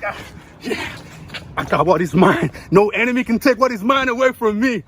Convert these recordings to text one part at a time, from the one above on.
Yeah. I got what is mine. No enemy can take what is mine away from me.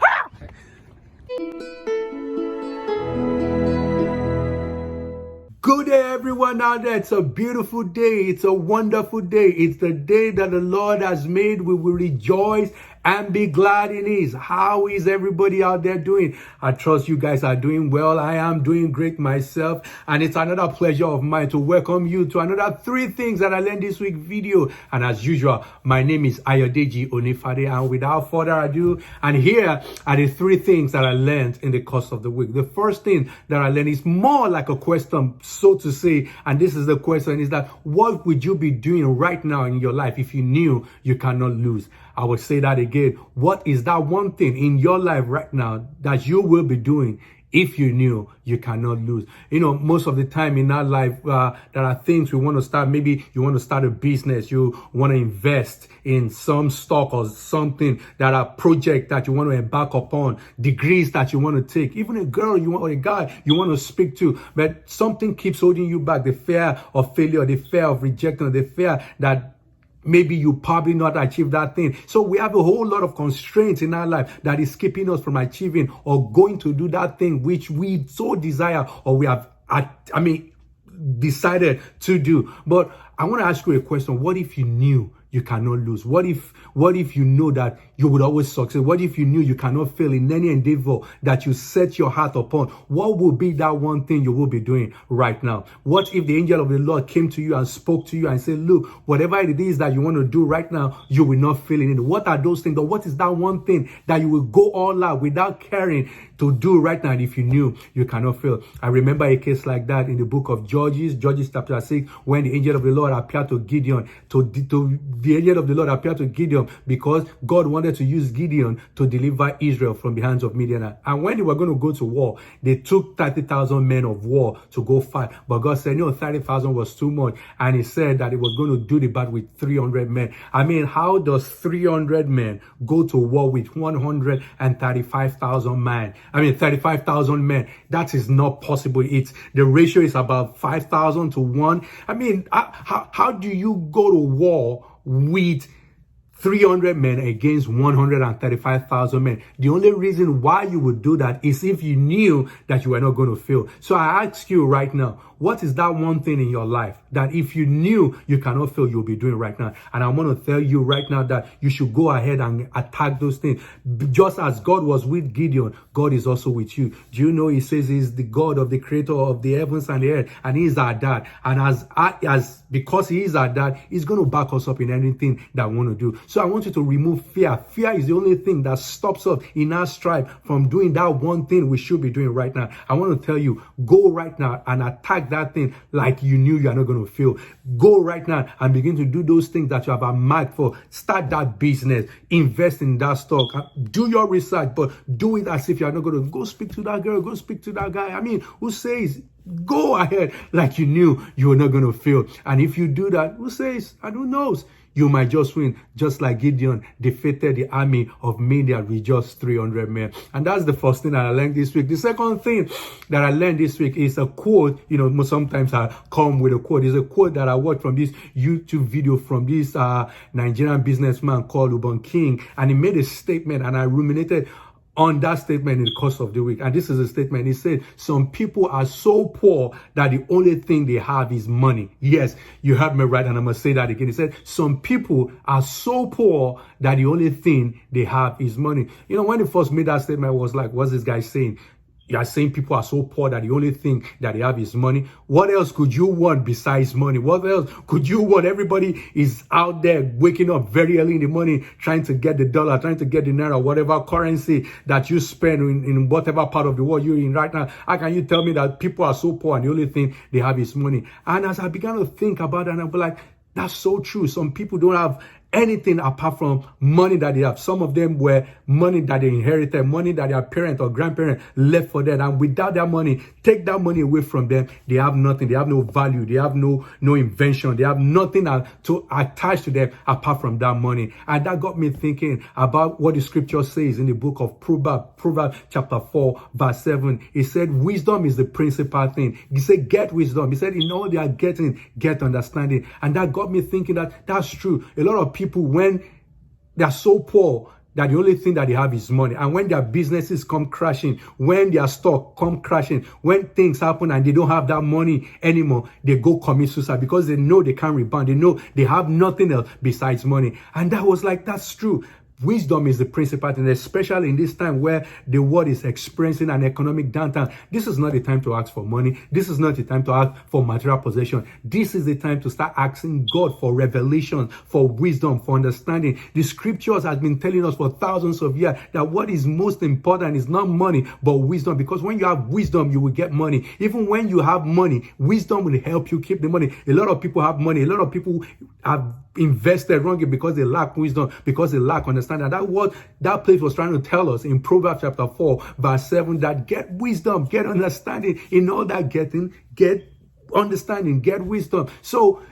Good day, everyone out there. It's a beautiful day. It's a wonderful day. It's the day that the Lord has made. We will rejoice and be glad in it. How is everybody out there doing? I trust you guys are doing well. I am doing great myself. And it's another pleasure of mine to welcome you to another 3 things that I learned this week video. And as usual, my name is Ayodeji Onifade. And without further ado, and here are the 3 things that I learned in the course of the week. The first thing that I learned is more like a question, so to say. And this is the question, is that what would you be doing right now in your life if you knew you cannot lose? I will say that again. What is that one thing in your life right now that you will be doing if you knew you cannot lose? You know, most of the time in our life, there are things we want to start. Maybe you want to start a business. You want to invest in some stock or something, that are projects that you want to embark upon, degrees that you want to take, even a girl you want or a guy you want to speak to, but something keeps holding you back. The fear of failure, the fear of rejection, the fear that maybe you probably not achieve that thing. So we have a whole lot of constraints in our life that is keeping us from achieving or going to do that thing which we so desire, or we have, decided to do. But I want to ask you a question. What if you knew you cannot lose? What if you know that you would always succeed? What if you knew you cannot fail in any endeavor that you set your heart upon? What would be that one thing you will be doing right now? What if the angel of the Lord came to you and spoke to you and said, look, whatever it is that you want to do right now, you will not fail in it? What are those things? Or what is that one thing that you will go all out without caring to do right now if you knew you cannot fail? I remember a case like that in the book of Judges chapter 6, when the angel of the Lord appeared to Gideon. The angel of the Lord appeared to Gideon because God wanted to use Gideon to deliver Israel from the hands of Midian. And when they were going to go to war, they took 30,000 men of war to go fight. But God said, no, 30,000 was too much. And he said that he was going to do the battle with 300 men. I mean, how does 300 men go to war with 135,000 men? 35,000 men. That is not possible. The ratio is about 5,000 to 1. I mean, how do you go to war with 300 men against 135,000 men? The only reason why you would do that is if you knew that you were not going to fail. So I ask you right now, what is that one thing in your life that if you knew you cannot fail, you'll be doing right now? And I want to tell you right now that you should go ahead and attack those things. Just as God was with Gideon, God is also with you. Do you know he says he's the God of the creator of the heavens and the earth, and he's our dad. And because he is our dad, he's going to back us up in anything that we want to do. So I want you to remove fear. Fear is the only thing that stops us in our strive from doing that one thing we should be doing right now. I want to tell you, go right now and attack that thing like you knew you are not going to fail. Go right now and begin to do those things that you have a mark for. Start that business. Invest in that stock. Do your research, but do it as if you are not going to. Go speak to that girl. Go speak to that guy. Who says go ahead like you knew you were not going to fail? And if you do that, who says, and who knows, you might just win, just like Gideon defeated the army of Midian with just 300 men. And that's the first thing that I learned this week. The second thing that I learned this week is a quote. Sometimes I come with a quote. It's a quote that I watched from this YouTube video from this Nigerian businessman called Ubon King. And he made a statement, and I ruminated on that statement in the course of the week. And this is a statement. He said, some people are so poor that the only thing they have is money. Yes, you heard me right, and I'm going to say that again. He said, some people are so poor that the only thing they have is money. When he first made that statement, I was like, what's this guy saying? You are saying people are so poor that the only thing that they have is money. What else could you want besides money? What else could you want? Everybody is out there waking up very early in the morning, trying to get the dollar, trying to get the naira, whatever currency that you spend in whatever part of the world you're in right now. How can you tell me that people are so poor and the only thing they have is money? And as I began to think about it, and I was like, that's so true. Some people don't have anything apart from money that they have. Some of them were money that they inherited, money that their parent or grandparent left for them. And without that money, take that money away from them, they have nothing. They have no value. They have no invention. They have nothing to attach to them apart from that money. And that got me thinking about what the scripture says in the book of Proverbs chapter 4, verse 7. It said, wisdom is the principal thing. He said, get wisdom. He said, in all they are getting, get understanding. And that got me thinking that that's true. A lot of people, when they are so poor that the only thing that they have is money, and when their businesses come crashing, when their stock come crashing, when things happen and they don't have that money anymore, they go commit suicide because they know they can't rebound. They know they have nothing else besides money. And that was like, that's true. Wisdom is the principal thing, especially in this time where the world is experiencing an economic downturn. This is not the time to ask for money. This is not the time to ask for material possession. This is the time to start asking God for revelation, for wisdom, for understanding. The scriptures has been telling us for thousands of years that what is most important is not money, but wisdom. Because when you have wisdom, you will get money. Even when you have money, wisdom will help you keep the money. A lot of people have money. A lot of people have invested wrongly because they lack wisdom, because they lack understanding. And that what that place was trying to tell us in Proverbs chapter 4, verse 7, that get wisdom, get understanding. In all that getting, get understanding, get wisdom. So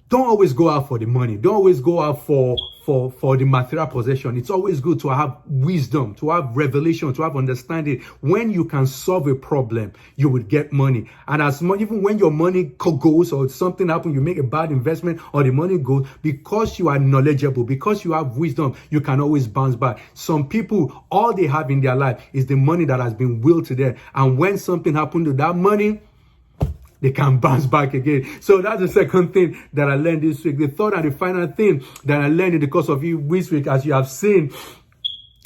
don't always go out for the money. Don't always go out for the material possession. It's always good to have wisdom, to have revelation, to have understanding. When you can solve a problem, you would get money. And as much, even when your money goes or something happens, you make a bad investment or the money goes, because you are knowledgeable, because you have wisdom, you can always bounce back. Some people, all they have in their life is the money that has been willed to them. And when something happened to that money, they can bounce back again. So that's the second thing that I learned this week. The third and the final thing that I learned in the course of this week, as you have seen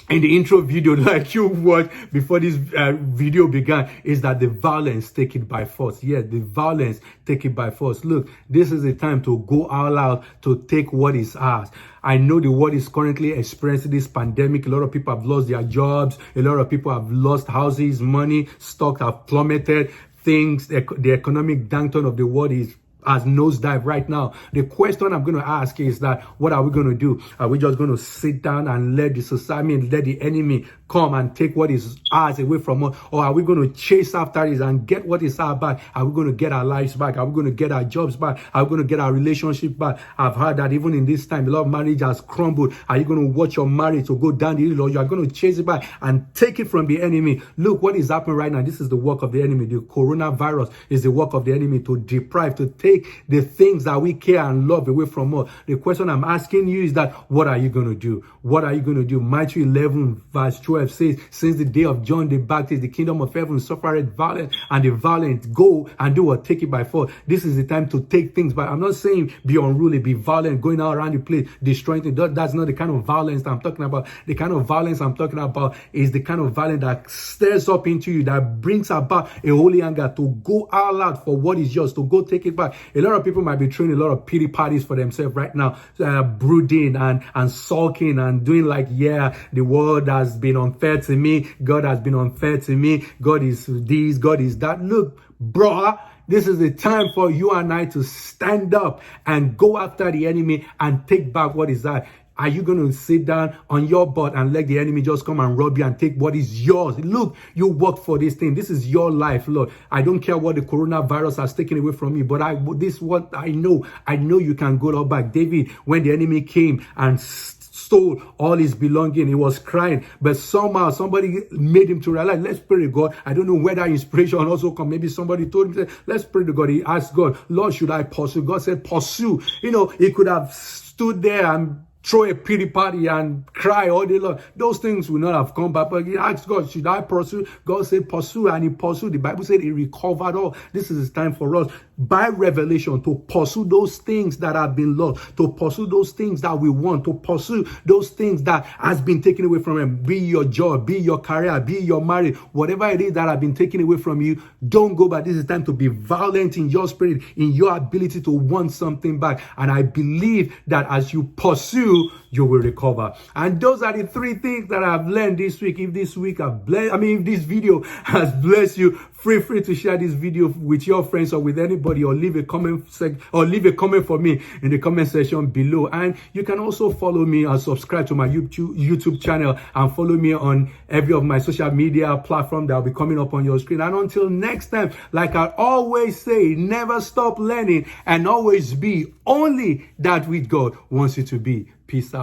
in the intro video, like you watched before this video began, is that the violence take it by force. Yeah, the violence take it by force. Look, this is the time to go all out to take what is ours. I know the world is currently experiencing this pandemic. A lot of people have lost their jobs. A lot of people have lost houses, money, stocks have plummeted. Things, the economic downturn of the world is as nosedive right now. The question I'm going to ask is that, what are we going to do? Are we just going to sit down and let the society and let the enemy come and take what is ours away from us? Or are we going to chase after it and get what is ours back? Are we going to get our lives back? Are we going to get our jobs back? Are we going to get our relationship back? I've heard that even in this time, a lot of marriage has crumbled. Are you going to watch your marriage to go down the hill, or you are going to chase it back and take it from the enemy? Look, what is happening right now, this is the work of the enemy. The coronavirus is the work of the enemy to deprive, to take the things that we care and love away from us. The question I'm asking you is that, what are you going to do? What are you going to do? Matthew 11 verse 12 says, since the day of John the Baptist, the kingdom of heaven suffered violence, and the violent go and do what? Take it by force. This is the time to take things back. I'm not saying be unruly, be violent, going out around the place, destroying things. That's not the kind of violence that I'm talking about. The kind of violence I'm talking about is the kind of violence that stirs up into you, that brings about a holy anger to go all out for what is yours, to go take it back. A lot of people might be throwing a lot of pity parties for themselves right now, brooding and sulking and doing like, yeah, the world has been unfair to me. God has been unfair to me. God is this, God is that. Look, bro, this is the time for you and I to stand up and go after the enemy and take back what is that. Are you going to sit down on your butt and let the enemy just come and rob you and take what is yours? Look, you work for this thing. This is your life, Lord. I don't care what the coronavirus has taken away from me, but this is what I know. I know you can go back. David, when the enemy came and stole all his belonging, he was crying, but somehow somebody made him to realize, let's pray to God. I don't know where that inspiration also come. Maybe somebody told him, let's pray to God. He asked God, Lord, should I pursue? God said, pursue. You know, he could have stood there and throw a pity party and cry all day long. Those things will not have come back. But he asked God, should I pursue? God said, pursue. And he pursued. The Bible said he recovered all. This is time for us, by revelation, to pursue those things that have been lost, to pursue those things that we want, to pursue those things that has been taken away from him. Be your job, be your career, be your marriage, whatever it is that have been taken away from you, don't go back. This is time to be violent in your spirit, in your ability to want something back. And I believe that as you pursue, you will recover. And those are the 3 things that I've learned this week. If this week if this video has blessed you, feel free to share this video with your friends or with anybody, or leave a comment for me in the comment section below. And you can also follow me and subscribe to my YouTube channel, and follow me on every of my social media platform that will be coming up on your screen. And until next time, like I always say, never stop learning and always be only that which God wants you to be. Peace out.